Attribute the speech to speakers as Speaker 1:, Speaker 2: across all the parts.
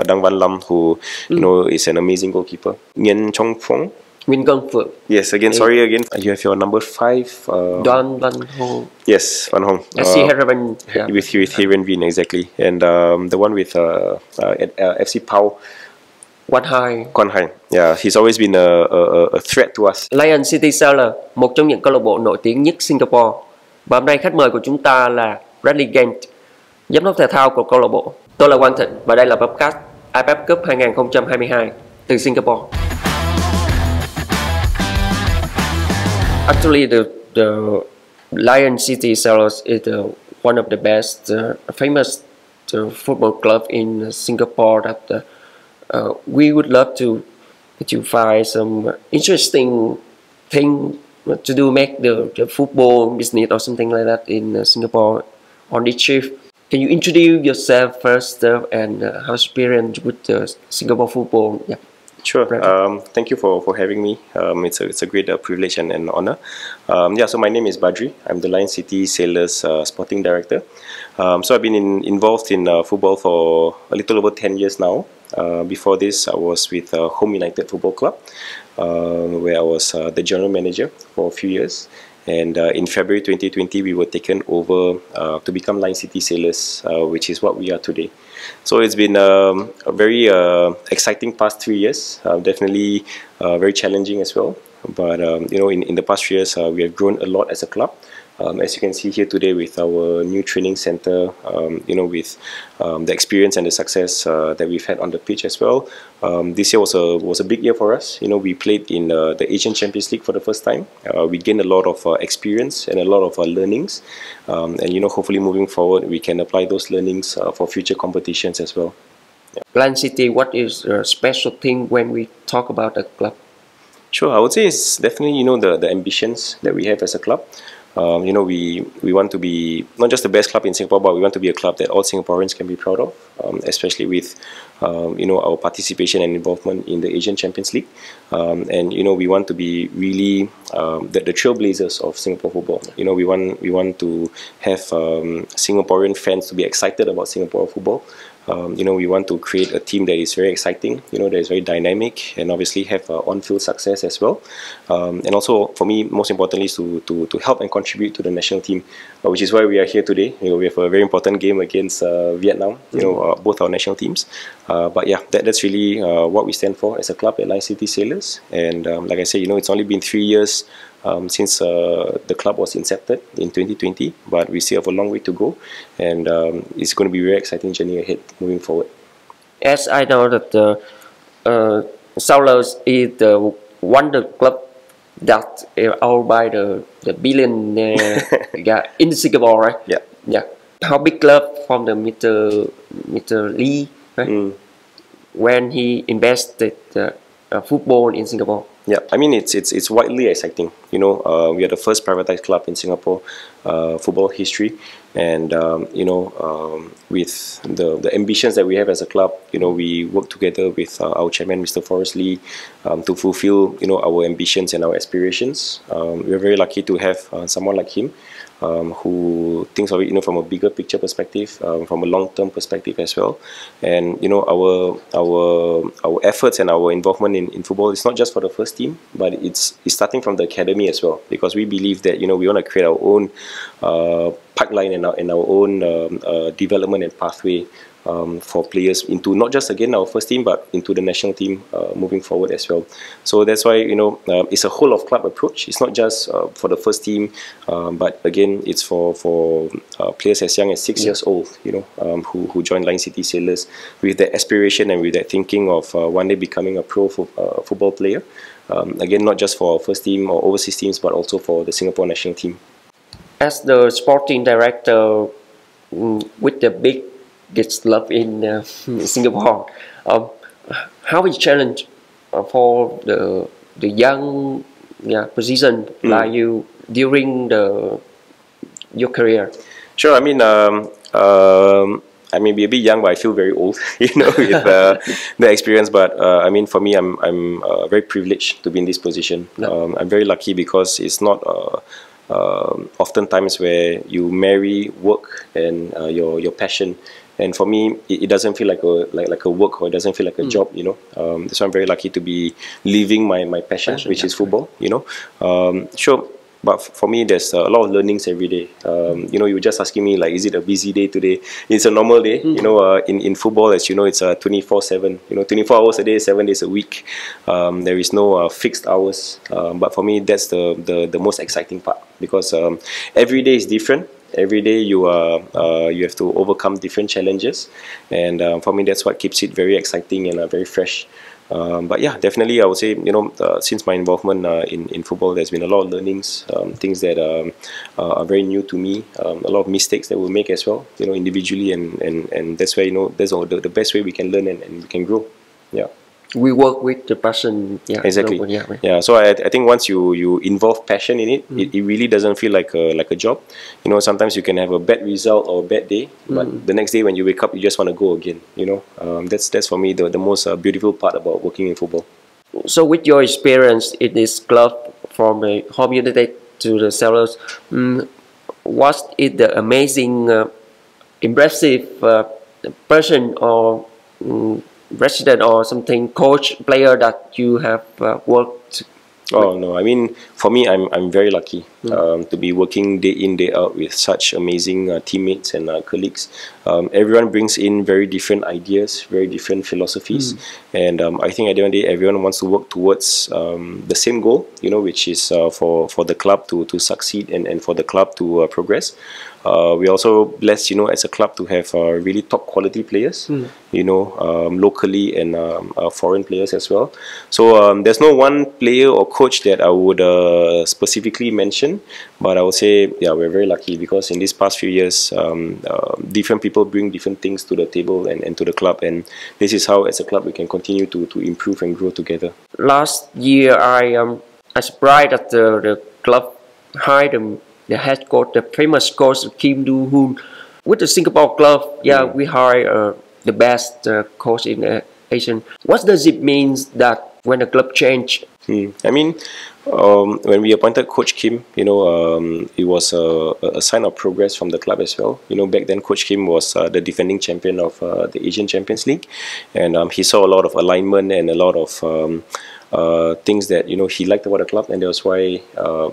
Speaker 1: Đặng Văn Lâm, who is an amazing goalkeeper. Nhân Chong Phong.
Speaker 2: Nguyễn Quang Phượng.
Speaker 1: Yes, again, sorry again. You have your number 5.
Speaker 2: Đoàn Văn Hậu.
Speaker 1: Yes, Văn Hong. With Heron Vin, exactly. And the one with at FC Pau. Quang Hải. Yeah, he's always been a threat to us.
Speaker 2: Lion City Sailor, một trong những câu lạc bộ nổi tiếng nhất Singapore. Và hôm nay khách mời của chúng ta là Badri Ghent, giám đốc thể thao của câu lạc bộ. Tôi là Quang Thịnh và đây là podcast AFF Cup 2022 từ Singapore. Actually, the Lion City Sailors is one of the best famous football club in Singapore that we would love to find some interesting thing to do, make the football business or something like that in Singapore on this trip. Can you introduce yourself first and how experience with Singapore football? Yeah.
Speaker 1: Sure. Thank you for having me. It's a great privilege and an honor. So my name is Badri. I'm the Lion City Sailors sporting director. So I've been involved in football for a little over 10 years now. Before this, I was with Home United Football Club, where I was the general manager for a few years. And in February 2020, we were taken over to become Lion City Sailors, which is what we are today. So it's been a very exciting past 3 years, definitely very challenging as well. But in the past 3 years, we have grown a lot as a club. As you can see here today with our new training center, with the experience and the success that we've had on the pitch as well. This year was a big year for us. We played in the Asian Champions League for the first time. We gained a lot of experience and a lot of learnings. And hopefully moving forward, we can apply those learnings for future competitions as well. Yeah.
Speaker 2: Lion City, what is a special thing when we talk about the club?
Speaker 1: Sure, I would say it's definitely the ambitions that we have as a club. We want to be not just the best club in Singapore, but we want to be a club that all Singaporeans can be proud of, especially with our participation and involvement in the Asian Champions League. And we want to be really the trailblazers of Singapore football. We want to have Singaporean fans to be excited about Singapore football. We want to create a team that is very exciting, that is very dynamic, and obviously have on-field success as well. And also, for me, most importantly, is to help and contribute to the national team, which is why we are here today. We have a very important game against Vietnam, both our national teams. But yeah, that's really what we stand for as a club at Lion City Sailors. And like I said, it's only been 3 years since the club was incepted in 2020, but we still have a long way to go, and it's going to be a very exciting journey ahead moving forward.
Speaker 2: As I know that the Sailors is the wonder club that is owned by the billionaire in Singapore, right? Yeah. How big club from the Mr. Li, right? When he invested football in Singapore.
Speaker 1: Yeah, I mean it's widely exciting. We are the first privatized club in Singapore football history, and with the ambitions that we have as a club, we work together with our chairman, Mr. Forrest Li, to fulfill our ambitions and our aspirations. We are very lucky to have someone like him. Who thinks of it, from a bigger picture perspective, from a long-term perspective as well, and our efforts and our involvement in football is not just for the first team, but it's starting from the academy as well, because we believe that we want to create our own pipeline and our own development and pathway for players into not just our first team, but into the national team moving forward as well. So that's why it's a whole of club approach. It's not just for the first team, but again it's for players as young as 6 years old, who join Lion City Sailors with that aspiration and with that thinking of one day becoming a pro football player. Again, not just for our first team or overseas teams, but also for the Singapore national team.
Speaker 2: As the sporting director with the big gets love in Singapore, how is challenge for the young position like you during your career?
Speaker 1: Sure. I mean, I may be a bit young, but I feel very old, with the experience. But I mean, for me, I'm very privileged to be in this position. I'm very lucky because it's not oftentimes where you marry work and your passion and for me, it doesn't feel like a work, or it doesn't feel like a job. So I'm very lucky to be living my passion, which is football. Sure. But for me, there's a lot of learnings every day. You were just asking me, like, is it a busy day today? It's a normal day. In football, as you know, it's 24/7. 24 hours a day, 7 days a week. There is no fixed hours. But for me, that's the most exciting part, because every day is different. Every day you have to overcome different challenges, and for me, that's what keeps it very exciting and very fresh. But yeah, definitely I would say, since my involvement in football, there's been a lot of learnings, things that are very new to me, a lot of mistakes that we'll make as well, individually, and that's where, that's the best way we can learn and we can grow. Yeah.
Speaker 2: We work with the passion. Yeah,
Speaker 1: exactly. Yeah. So I think once you involve passion in it, it really doesn't feel like a job. Sometimes you can have a bad result or a bad day, but the next day when you wake up, you just want to go again. That's for me the most beautiful part about working in football.
Speaker 2: So with your experience in this club, from the Home United to the Sellers, was it the amazing, impressive person or resident or something, coach, player that you have worked?
Speaker 1: Oh no, I mean, for me, I'm very lucky to be working day in, day out with such amazing teammates and colleagues. Everyone brings in very different ideas, very different philosophies, and I think at the end of the day, everyone wants to work towards the same goal, which is for the club to succeed and for the club to progress. We also blessed, as a club, to have really top quality players, locally and foreign players as well. So there's no one player or coach that I would specifically mention, but I would say, yeah, we're very lucky, because in these past few years, different people bring different things to the table and to the club, and this is how, as a club, we can continue to improve and grow together.
Speaker 2: Last year, I surprised that the club hired the head coach, the famous coach Kim Do-hoon. With the Singapore club, we hire the best coach in Asian. What does it mean that when a club change?
Speaker 1: I mean, when we appointed Coach Kim, it was a sign of progress from the club as well. Back then, Coach Kim was the defending champion of the Asian Champions League, and he saw a lot of alignment and a lot of things that he liked about the club, and that's why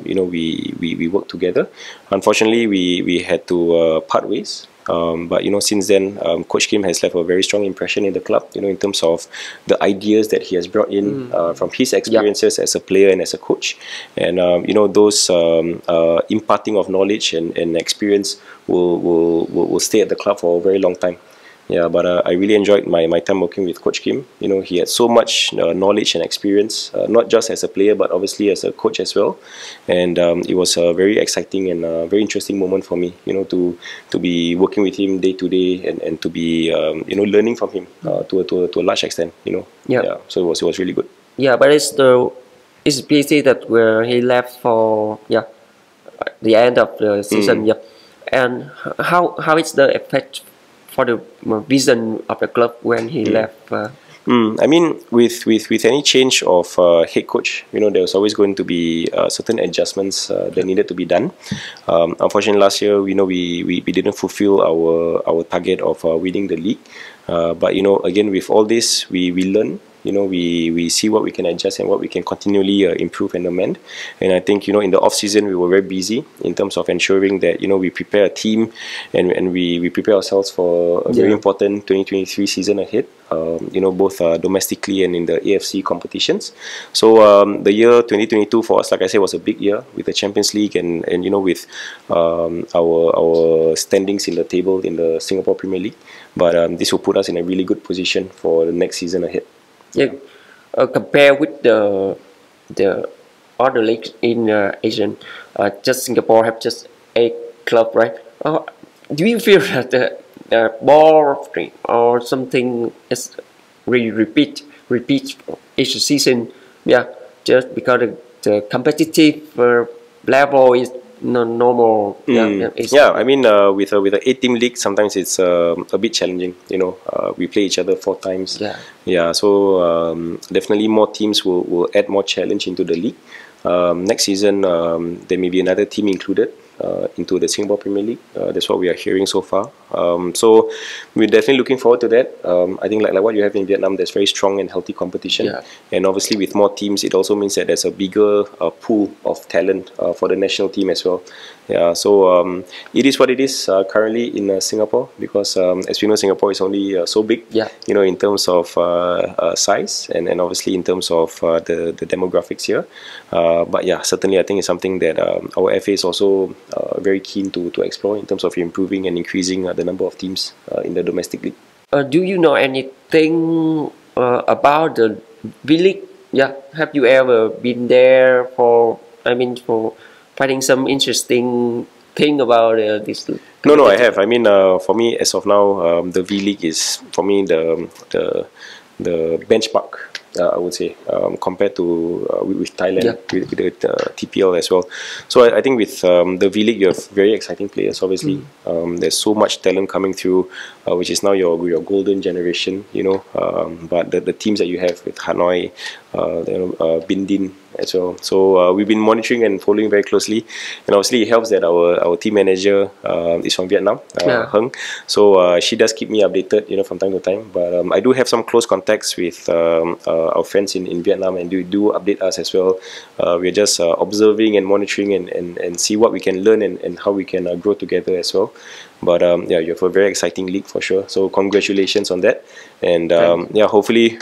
Speaker 1: we worked together. Unfortunately, we had to part ways. But since then, Coach Kim has left a very strong impression in the club. In terms of the ideas that he has brought in from his experiences as a player and as a coach, and those imparting of knowledge and experience will stay at the club for a very long time. Yeah, but I really enjoyed my time working with Coach Kim. He had so much knowledge and experience, not just as a player, but obviously as a coach as well. And it was a very exciting and very interesting moment for me, to be working with him day to day and to be, learning from him to a large extent, Yeah, so it was really good.
Speaker 2: Yeah, but it's pity that where he left for the end of the season. And how is the effect for the vision of the club when he left?
Speaker 1: I mean, with any change of head coach, there was always going to be certain adjustments that needed to be done. Unfortunately, last year, we didn't fulfill our target of winning the league. But again, with all this, we learn. We see what we can adjust and what we can continually improve and amend. And I think, in the off-season, we were very busy in terms of ensuring that, we prepare a team and we prepare ourselves for a very important 2023 season ahead, both domestically and in the AFC competitions. So the year 2022 for us, like I said, was a big year with the Champions League and with our standings in the table in the Singapore Premier League. But this will put us in a really good position for the next season ahead.
Speaker 2: Yeah, compare with the other leagues in Asian, just Singapore have just 8 club, right? Do you feel that the ball or something is really repeat each season? Yeah, just because the competitive level is normal.
Speaker 1: I mean, with an 8-team league, sometimes it's a bit challenging. We play each other 4 times. So definitely more teams will add more challenge into the league. Next season, there may be another team included into the Singapore Premier League. That's what we are hearing so far. So we're definitely looking forward to that. I think like what you have in Vietnam, there's very strong and healthy competition, and obviously with more teams, it also means that there's a bigger pool of talent for the national team as well. Yeah, so it is what it is currently in Singapore, because as we know, Singapore is only so big, you know, in terms of size and obviously in terms of the demographics here. But yeah, certainly I think it's something that our FA is also very keen to explore in terms of improving and increasing the number of teams in the domestic league.
Speaker 2: Do you know anything about the V-League? Yeah, have you ever been there for finding some interesting thing about this?
Speaker 1: No, I have. I mean, for me, as of now, the V-League is for me the benchmark. I would say compared to with Thailand, with the TPL as well. So I think with the V-League, you have very exciting players. Obviously, there's so much talent coming through, which is now your golden generation. You know, but the teams that you have with Hanoi, Bindin as well. So we've been monitoring and following very closely, and obviously it helps that our team manager is from Vietnam, Heng. So she does keep me updated, you know, from time to time. But I do have some close contacts with our friends in Vietnam, and do update us as well. We're just observing and monitoring and see what we can learn and how we can grow together as well. But yeah, you have a very exciting league for sure. So congratulations on that. And yeah, hopefully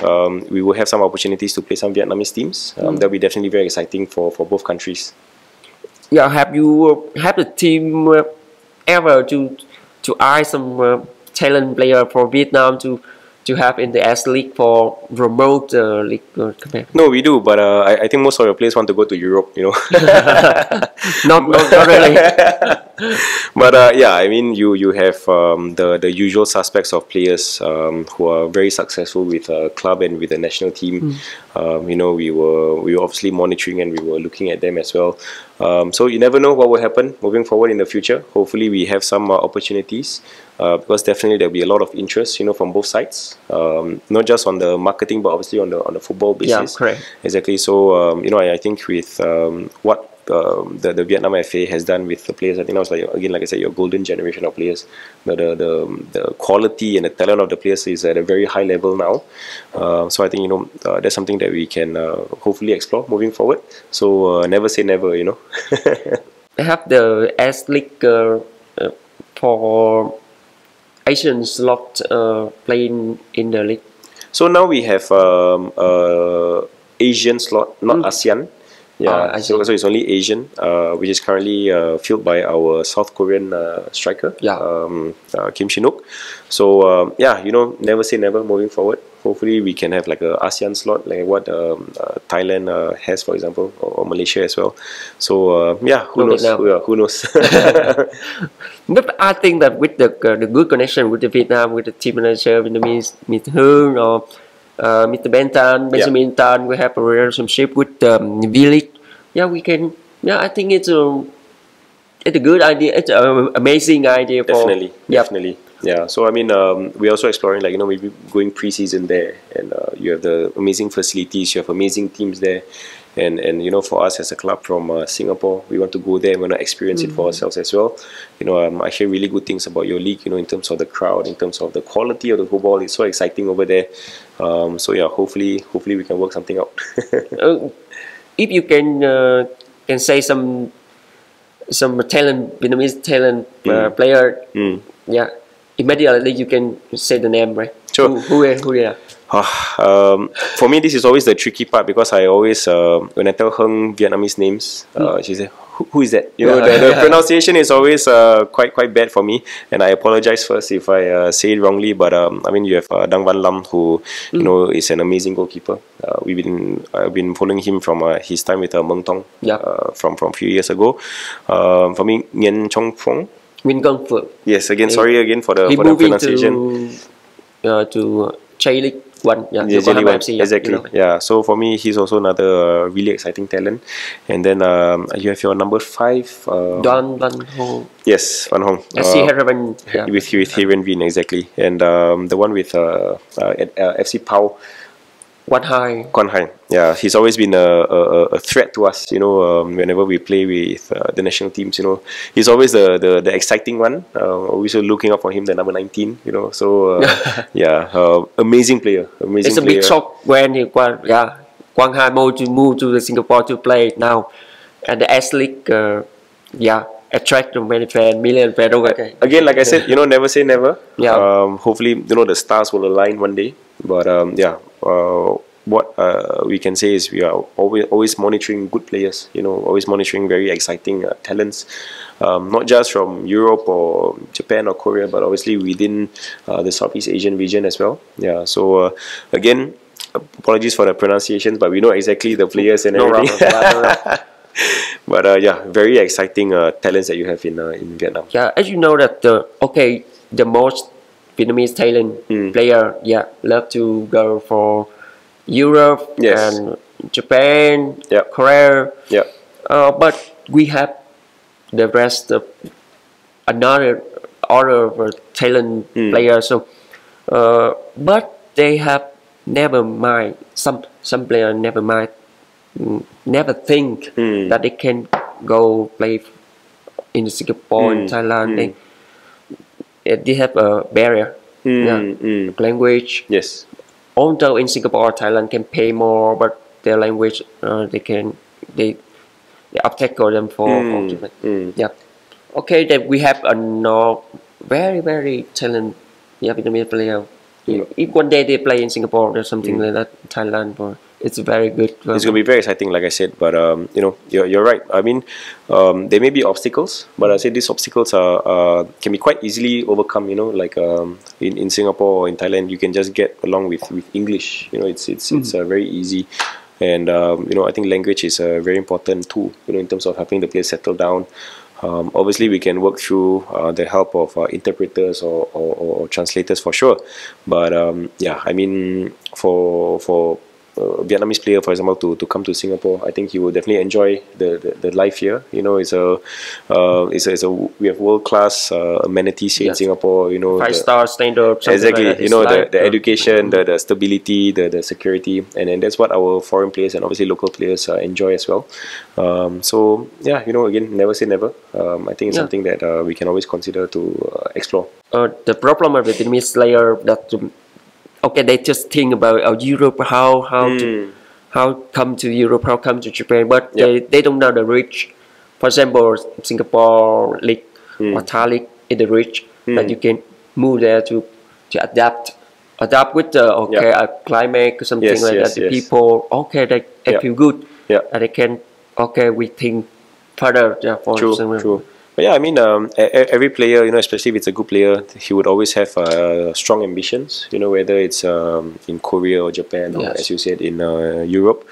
Speaker 1: we will have some opportunities to play some Vietnamese teams. That'll be definitely very exciting for both countries.
Speaker 2: Yeah, have the team ever to eye some talent player for Vietnam to have in the S League for remote league?
Speaker 1: No, we do, but I think most of your players want to go to Europe, you know.
Speaker 2: not really.
Speaker 1: But yeah, I mean, you have the usual suspects of players who are very successful with a club and with the national team. You know, we were obviously monitoring and we were looking at them as well. So you never know what will happen moving forward in the future. Hopefully, we have some opportunities. Because definitely there'll be a lot of interest, you know, from both sides, not just on the marketing, but obviously on the football basis.
Speaker 2: Yeah, correct.
Speaker 1: Exactly. So you know, I think with what the Vietnam FA has done with the players, I think that was like I said, your golden generation of players. The quality and the talent of the players is at a very high level now. So I think, you know, that's something that we can hopefully explore moving forward. So never say never, you know.
Speaker 2: I have the S League for Asian slot playing in the league.
Speaker 1: So now we have Asian slot, not ASEAN. Yeah, so it's only Asian, which is currently filled by our South Korean striker, Kim Shin-wook. So yeah, you know, never say never moving forward. Hopefully we can have like a ASEAN slot, like what Thailand has, for example, or Malaysia as well. So yeah, who knows? Who knows?
Speaker 2: But I think that with the good connection with the Vietnam, with the team manager, Vietnamese, Mr. Hương or Mr. Benjamin Tan, we have a relationship with the V-League. Yeah, we can. Yeah, I think it's a good idea. It's an amazing idea.
Speaker 1: Definitely. Yeah, so I mean, we're also exploring, like, you know, maybe going pre-season there, and you have the amazing facilities, you have amazing teams there, and you know, for us as a club from Singapore, we want to go there and we want to experience it for ourselves as well. You know, I hear really good things about your league, you know, in terms of the crowd, in terms of the quality of the football. It's so exciting over there. So yeah, hopefully we can work something out.
Speaker 2: If you can say some talent, Vietnamese talent player, yeah. Immediately you can say the name, right?
Speaker 1: Sure.
Speaker 2: Who they are?
Speaker 1: For me, this is always the tricky part, because I always, when I tell Heng Vietnamese names, she says, who is that? You know, the pronunciation is always quite bad for me, and I apologize first if I say it wrongly. But I mean, you have Đặng Văn Lâm, who you know is an amazing goalkeeper. I've been following him from his time with Mung Tong, from a few years ago. For me, Nguyen Chong Phong. Yes, sorry again for the pronunciation.
Speaker 2: To J-League 1,
Speaker 1: J-League 1, exactly. You know. Yeah, so for me, he's also another really exciting talent. And then you have your number 5,
Speaker 2: Đoàn Văn Hậu.
Speaker 1: Yes, Van Hong. With Heerenveen, exactly. And the one with FC Pau.
Speaker 2: Quang
Speaker 1: Hải. Yeah, he's always been a threat to us. Whenever we play with the national teams, he's always the exciting one. Always looking up for him, the number 19. So yeah, amazing player.
Speaker 2: It's a big shock when Quang Hải moved to the Singapore to play now, and the S League, attract many fans, million fans. Okay.
Speaker 1: Again, like I said, never say never.
Speaker 2: Yeah.
Speaker 1: Hopefully, the stars will align one day. But what we can say is we are always monitoring good players. Always monitoring very exciting talents, not just from Europe or Japan or Korea, but obviously within the Southeast Asian region as well. Yeah. So again, apologies for the pronunciations, but we know exactly the players and everything. But very exciting talents that you have in Vietnam.
Speaker 2: Yeah, as you know that the most Vietnamese talent player love to go for Europe and Japan, Korea. But we have the rest of another other talent players. So, but they have never mind. Some player never mind. Never think that they can go play in Singapore and Thailand. They have a barrier, language.
Speaker 1: Yes.
Speaker 2: Although in Singapore or Thailand can pay more, but their language they obstacle them for yeah. Okay, then we have a very very talented Vietnamese player. If one day they play in Singapore or something like that, Thailand, or it's very good.
Speaker 1: It's going to be very exciting, like I said. But you're right. I mean, there may be obstacles, but I say these obstacles can be quite easily overcome. Like in Singapore or in Thailand, you can just get along with English. It's very easy. And I think language is a very important tool. In terms of helping the players settle down. Obviously, we can work through the help of interpreters or translators for sure. But I mean, for Vietnamese player, for example, to come to Singapore, I think he will definitely enjoy the life here. We have world class amenities here in Singapore.
Speaker 2: 5-star standard.
Speaker 1: Exactly.
Speaker 2: Like
Speaker 1: the education, the stability, the security, and that's what our foreign players and obviously local players enjoy as well. So yeah, again, never say never. I think it's something that we can always consider to explore.
Speaker 2: The problem with the Vietnamese player that. They just think about Europe, how come to Europe, how come to Japan, but they don't know the reach. For example, Singapore league or Thai league is the reach that you can move there to adapt with the climate or something like that. The people they feel good, and they can we think further.
Speaker 1: True. But yeah, I mean, every player, especially if it's a good player, he would always have strong ambitions. Whether it's in Korea or Japan, or as you said, in Europe.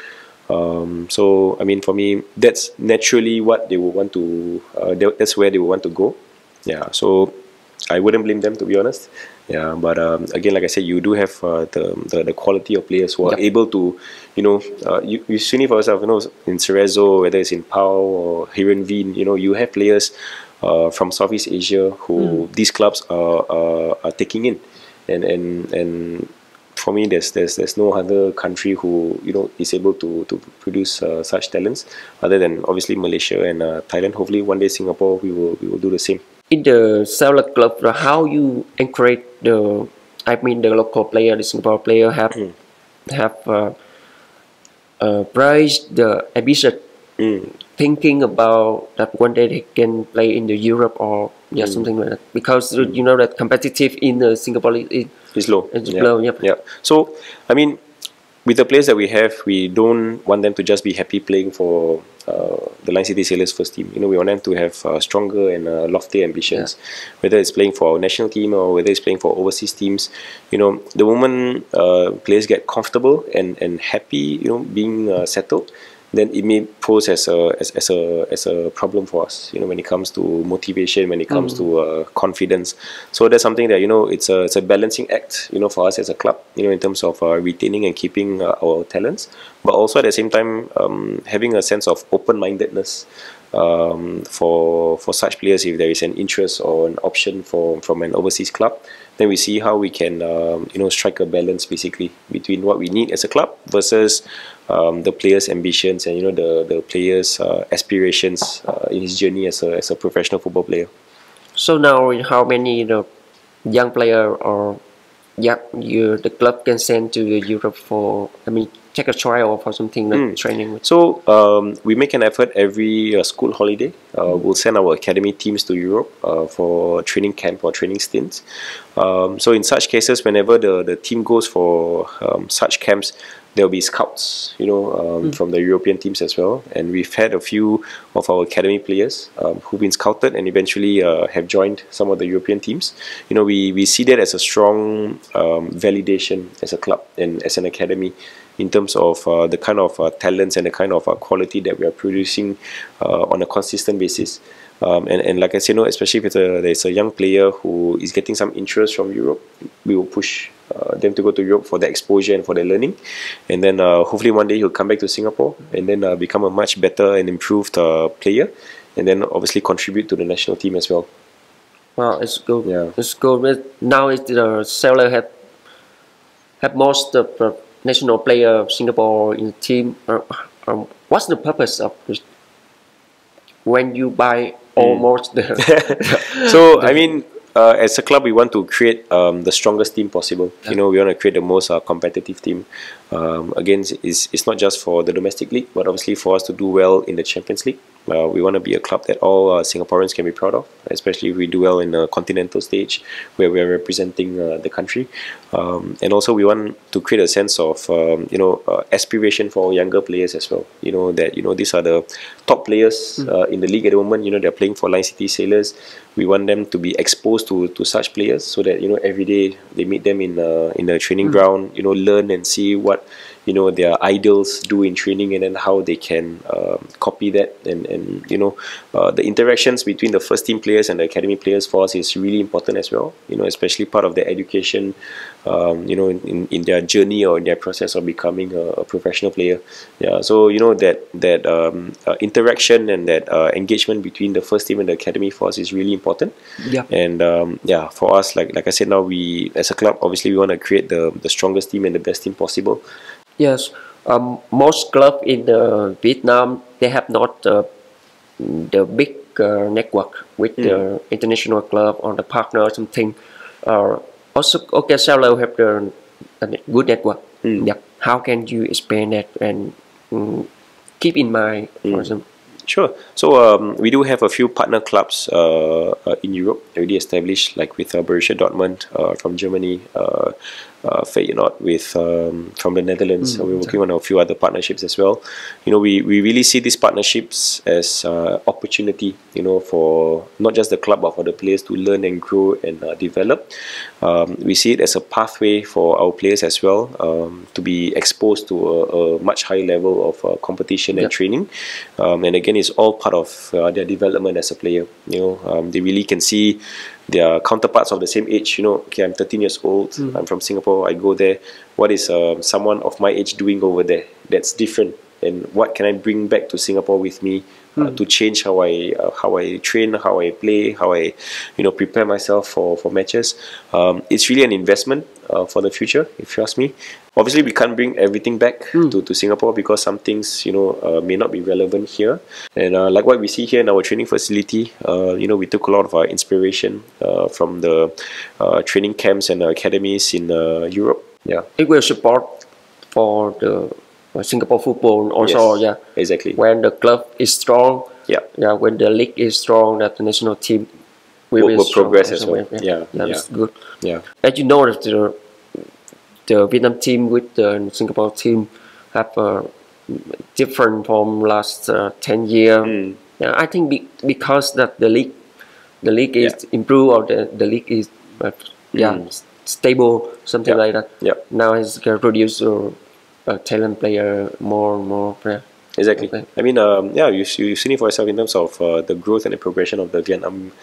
Speaker 1: So I mean, for me, that's naturally what they would want to. That's where they would want to go. Yeah. So I wouldn't blame them, to be honest. Yeah. But again, like I said, you do have the quality of players who are able to, you see for yourself, in Cerezo, whether it's in Pau or Hiren Vin, you have players from Southeast Asia who these clubs are taking in, and for me, there's no other country who is able to produce such talents other than obviously Malaysia and Thailand. Hopefully, one day Singapore we will do the same.
Speaker 2: In the Sailor Club, how you encourage the local player, the Singapore player have raised the ambition, thinking about that one day they can play in the Europe or something like that, because that competitive in the Singapore league
Speaker 1: is low.
Speaker 2: It's low.
Speaker 1: Yeah. So I mean, with the players that we have, we don't want them to just be happy playing for the Line City Sailors first team. We want them to have stronger and lofty ambitions, whether it's playing for our national team or whether it's playing for overseas teams. The moment players get comfortable and happy, being settled, then it may pose as a problem for us, when it comes to motivation, when it comes to confidence. So that's something that it's a balancing act, for us as a club, in terms of retaining and keeping our talents, but also at the same time having a sense of open-mindedness for such players if there is an interest or an option from an overseas club. then we see how we can strike a balance basically between what we need as a club versus the players' ambitions and the players' aspirations in his journey as a professional football player.
Speaker 2: So now, how many young player or the club can send to Europe for, take a trial for something like training with?
Speaker 1: So we make an effort every school holiday. We'll send our academy teams to Europe for training camp or training stints. So in such cases, whenever the team goes for such camps, there will be scouts, from the European teams as well. And we've had a few of our academy players who've been scouted and eventually have joined some of the European teams. We see that as a strong validation as a club and as an academy in terms of the kind of talents and the kind of quality that we are producing on a consistent basis. And like I said, especially if there's a young player who is getting some interest from Europe, we will push them to go to Europe for the exposure and for the learning. And then hopefully one day he'll come back to Singapore and then become a much better and improved player. And then obviously contribute to the national team as well.
Speaker 2: Wow, it's good.
Speaker 1: Yeah.
Speaker 2: It's good. Now the seller have most of the national player of Singapore in the team. What's the purpose of this? When you buy almost the
Speaker 1: so as a club, we want to create the strongest team possible. We want to create the most competitive team. Again, it's not just for the domestic league, but obviously for us to do well in the Champions League. We want to be a club that all Singaporeans can be proud of, especially if we do well in a continental stage where we are representing the country. And also we want to create a sense of aspiration for younger players as well. That these are the top players in the league at the moment. They're playing for Line City Sailors. We want them to be exposed to such players so that every day they meet them in the training ground. Learn and see what their idols do in training, and then how they can copy that, and the interactions between the first team players and the academy players for us is really important as well, especially part of their education, in their journey or in their process of becoming a professional player. So that interaction and that engagement between the first team and the academy for us is really important. And for us, like I said, now we as a club, obviously we want to create the strongest team and the best team possible.
Speaker 2: Yes, most clubs in Vietnam, they have not the big network with the international club or the partner or something. Also, okay, Salo have the good network. How can you explain that and keep in mind for example?
Speaker 1: Sure. So we do have a few partner clubs in Europe already established, like with Borussia Dortmund from Germany, Feyenoord from the Netherlands. So we're working on a few other partnerships as well. We really see these partnerships as opportunity, for not just the club but for the players to learn and grow and develop. We see it as a pathway for our players as well to be exposed to a much higher level of competition and training. And again, it's all part of their development as a player. They really can see their counterparts of the same age. Okay, I'm 13 years old, I'm from Singapore, I go there. What is someone of my age doing over there that's different? And what can I bring back to Singapore with me to change how I train, how I play, how I prepare myself for matches? It's really an investment for the future, if you ask me. Obviously, we can't bring everything back to Singapore because some things may not be relevant here. And like what we see here in our training facility, we took a lot of our inspiration from the training camps and academies in Europe.
Speaker 2: It will support for the Singapore football also.
Speaker 1: Yes, exactly.
Speaker 2: When the club is strong, when the league is strong, that the national team will
Speaker 1: progress as well.
Speaker 2: That's good.
Speaker 1: As
Speaker 2: you know, that the Vietnam team with the Singapore team have different from last 10 years. I think because that the league is improved, or the league is stable, something like that. Now it's can produce a talent player more.
Speaker 1: Exactly. Okay. You've seen it for yourself in terms of the growth and the progression of the Vietnam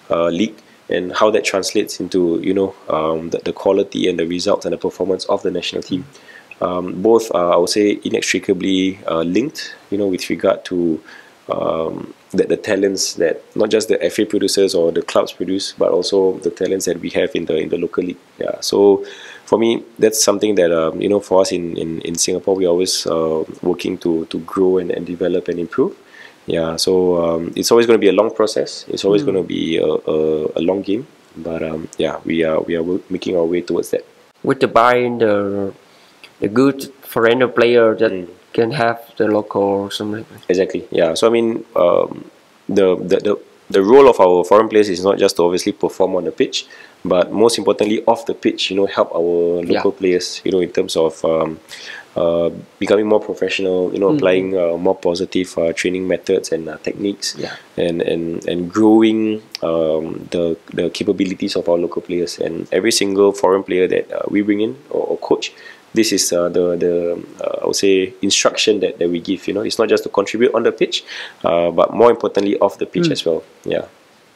Speaker 1: league, and how that translates into the quality and the results and the performance of the national team. Both I would say inextricably linked, with regard to that the talents that not just the FA produces or the clubs produce, but also the talents that we have in the local league. Yeah. So for me, that's something that for us in Singapore, we are always working to grow and develop and improve. Yeah. So it's always going to be a long process. It's always going to be a long game. But we are making our way towards that.
Speaker 2: With the buying the good foreigner player that can have the local or something like that.
Speaker 1: Exactly. Yeah. So I mean, the role of our foreign players is not just to obviously perform on the pitch, but most importantly off the pitch. Help our local players. In terms of becoming more professional. Applying more positive training methods and techniques.
Speaker 2: Yeah.
Speaker 1: And growing the capabilities of our local players. And every single foreign player that we bring in or coach, this is the I would say instruction that we give. It's not just to contribute on the pitch, but more importantly off the pitch as well. Yeah.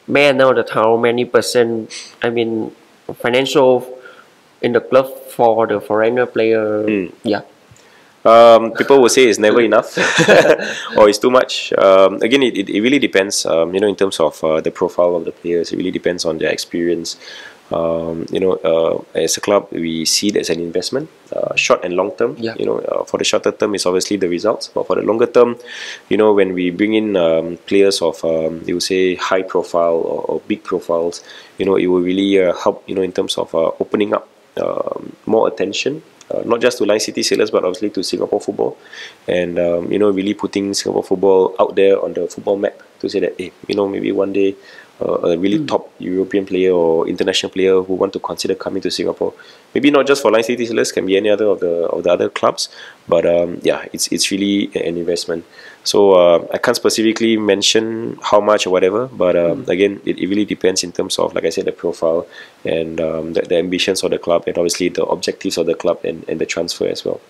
Speaker 2: May I know that how many percent, financial in the club for the foreigner player? Yeah.
Speaker 1: People will say it's never enough or it's too much. Again, it really depends. In terms of the profile of the players, it really depends on their experience. As a club, we see it as an investment, short and long term.
Speaker 2: Yeah.
Speaker 1: For the shorter term, it's obviously the results, but for the longer term, when we bring in players of, you would say, high profile or big profiles, it will really help, in terms of opening up more attention. Not just to Line City Sailors, but obviously to Singapore football, and really putting Singapore football out there on the football map to say that, hey, maybe one day a really top European player or international player who want to consider coming to Singapore, maybe not just for Line City Sailors, can be any other of the other clubs, but it's really an investment. So I can't specifically mention how much or whatever, but again, it really depends in terms of, like I said, the profile and the ambitions of the club, and obviously the objectives of the club and the transfer as well.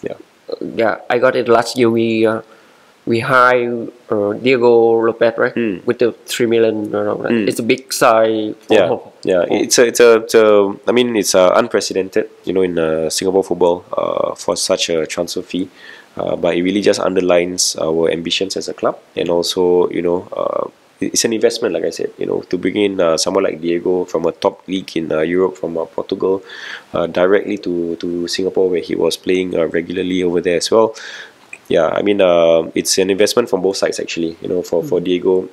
Speaker 1: Yeah.
Speaker 2: Yeah, I got it last year. We hired Diego Lopes, right? With the 3 million. It's a big size.
Speaker 1: It's unprecedented, in Singapore football for such a transfer fee. But it really just underlines our ambitions as a club, and also it's an investment, like I said, to bring in someone like Diego from a top league in Europe, from Portugal, directly to Singapore, where he was playing regularly over there as well. Yeah, it's an investment from both sides actually. For Diego,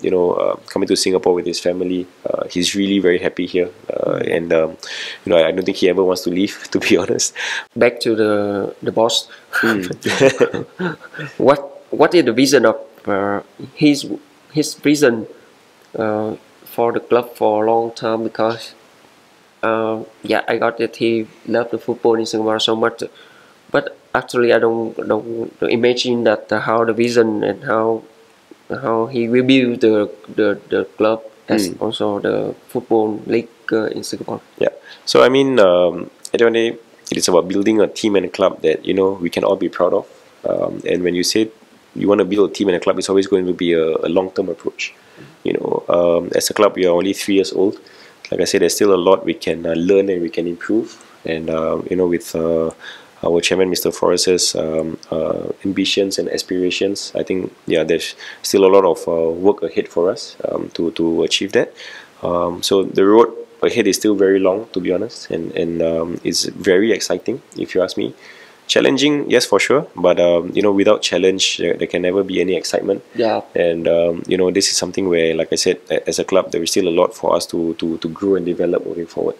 Speaker 1: coming to Singapore with his family, he's really very happy here, and I don't think he ever wants to leave, to be honest.
Speaker 2: Back to the boss. What is the vision of his vision for the club for a long time? Because I got that he loved the football in Singapore so much, but actually I don't imagine that how the vision and how he will build the club as also the football league in Singapore.
Speaker 1: Yeah. So at the end of the day, it is about building a team and a club that we can all be proud of. And when you say you want to build a team and a club, it's always going to be a long-term approach. As a club, we are only 3 years old. Like I said, there's still a lot we can learn and we can improve. And with our chairman, Mr. Forrest's ambitions and aspirations, I think there's still a lot of work ahead for us to achieve that. So the road ahead is still very long, to be honest, and it's very exciting, if you ask me. Challenging, yes, for sure, but without challenge, there can never be any excitement.
Speaker 2: Yeah.
Speaker 1: And this is something where, like I said, as a club, there is still a lot for us to grow and develop moving forward.